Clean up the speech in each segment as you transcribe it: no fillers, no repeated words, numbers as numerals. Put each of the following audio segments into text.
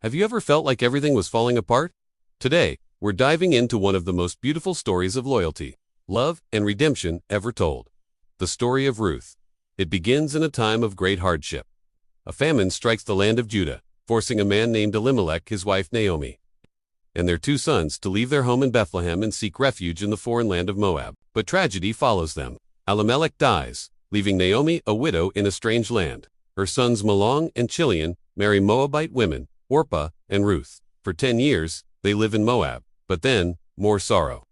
Have you ever felt like everything was falling apart? Today, we're diving into one of the most beautiful stories of loyalty, love, and redemption ever told. The story of Ruth. It begins in a time of great hardship. A famine strikes the land of Judah, forcing a man named Elimelech, his wife Naomi, and their 2 sons to leave their home in Bethlehem and seek refuge in the foreign land of Moab. But tragedy follows them. Elimelech dies, leaving Naomi a widow in a strange land. Her sons Mahlon and Chilion marry Moabite women, Orpah and Ruth. For 10 years, they live in Moab, but then, more sorrow.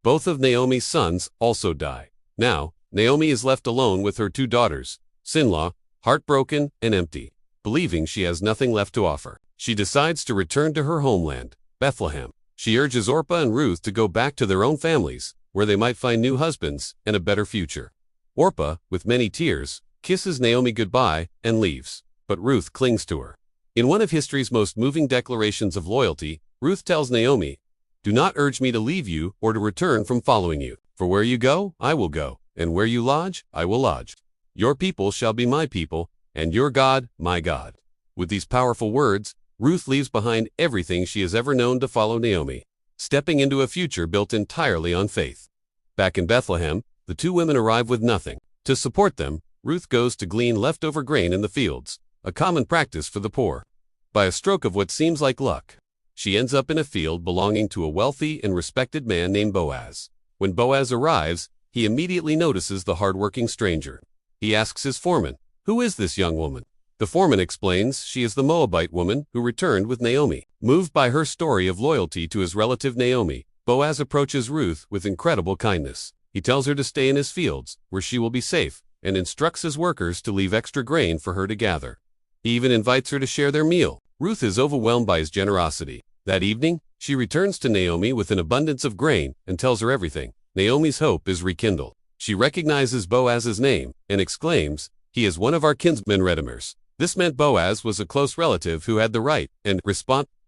Both of Naomi's sons also die. Now, Naomi is left alone with her 2 daughters, Sinlah, heartbroken and empty, believing she has nothing left to offer. She decides to return to her homeland, Bethlehem. She urges Orpah and Ruth to go back to their own families, where they might find new husbands and a better future. Orpah, with many tears, kisses Naomi goodbye and leaves, but Ruth clings to her. In one of history's most moving declarations of loyalty, Ruth tells Naomi, "Do not urge me to leave you or to return from following you. For where you go, I will go, and where you lodge, I will lodge. Your people shall be my people, and your God, my God." With these powerful words, Ruth leaves behind everything she has ever known to follow Naomi, stepping into a future built entirely on faith. Back in Bethlehem, the 2 women arrive with nothing. To support them, Ruth goes to glean leftover grain in the fields, a common practice for the poor. By a stroke of what seems like luck, she ends up in a field belonging to a wealthy and respected man named Boaz. When Boaz arrives, he immediately notices the hardworking stranger. He asks his foreman, "Who is this young woman?" The foreman explains she is the Moabite woman who returned with Naomi. Moved by her story of loyalty to his relative Naomi, Boaz approaches Ruth with incredible kindness. He tells her to stay in his fields, where she will be safe, and instructs his workers to leave extra grain for her to gather. He even invites her to share their meal. Ruth is overwhelmed by his generosity. That evening, she returns to Naomi with an abundance of grain and tells her everything. Naomi's hope is rekindled. She recognizes Boaz's name and exclaims, "He is one of our kinsmen redeemers." This meant Boaz was a close relative who had the right and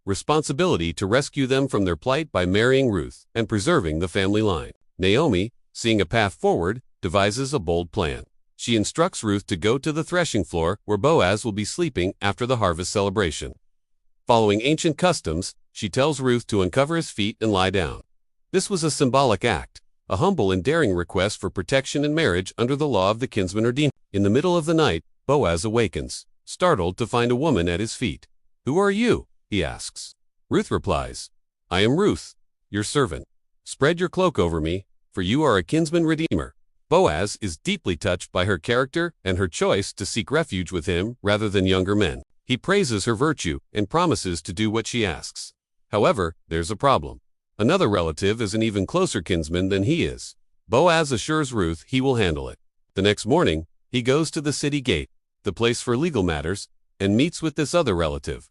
responsibility to rescue them from their plight by marrying Ruth and preserving the family line. Naomi, seeing a path forward, devises a bold plan. She instructs Ruth to go to the threshing floor where Boaz will be sleeping after the harvest celebration. Following ancient customs, she tells Ruth to uncover his feet and lie down. This was a symbolic act, a humble and daring request for protection in marriage under the law of the kinsman redeemer. In the middle of the night, Boaz awakens, startled to find a woman at his feet. "Who are you?" he asks. Ruth replies, "I am Ruth, your servant. Spread your cloak over me, for you are a kinsman redeemer." Boaz is deeply touched by her character and her choice to seek refuge with him rather than younger men. He praises her virtue and promises to do what she asks. However, there's a problem. Another relative is an even closer kinsman than he is. Boaz assures Ruth he will handle it. The next morning, he goes to the city gate, the place for legal matters, and meets with this other relative.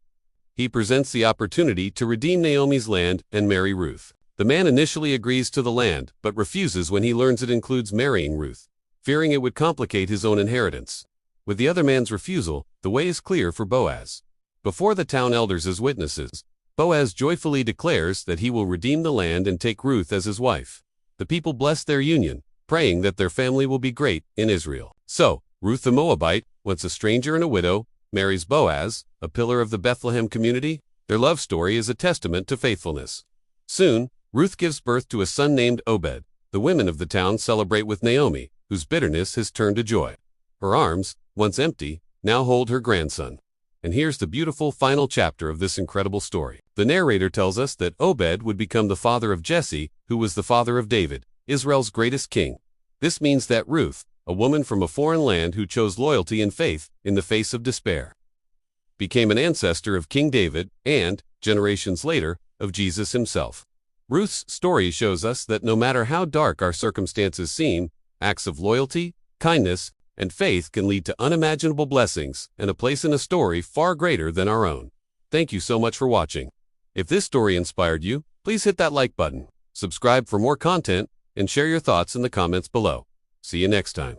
He presents the opportunity to redeem Naomi's land and marry Ruth. The man initially agrees to the land, but refuses when he learns it includes marrying Ruth, fearing it would complicate his own inheritance. With the other man's refusal, the way is clear for Boaz. Before the town elders as witnesses, Boaz joyfully declares that he will redeem the land and take Ruth as his wife. The people bless their union, praying that their family will be great in Israel. So, Ruth the Moabite, once a stranger and a widow, marries Boaz, a pillar of the Bethlehem community. Their love story is a testament to faithfulness. Soon, Ruth gives birth to a son named Obed. The women of the town celebrate with Naomi, whose bitterness has turned to joy. Her arms, once empty, now hold her grandson. And here's the beautiful final chapter of this incredible story. The narrator tells us that Obed would become the father of Jesse, who was the father of David, Israel's greatest king. This means that Ruth, a woman from a foreign land who chose loyalty and faith in the face of despair, became an ancestor of King David and, generations later, of Jesus himself. Ruth's story shows us that no matter how dark our circumstances seem, acts of loyalty, kindness, and faith can lead to unimaginable blessings and a place in a story far greater than our own. Thank you so much for watching. If this story inspired you, please hit that like button, subscribe for more content, and share your thoughts in the comments below. See you next time.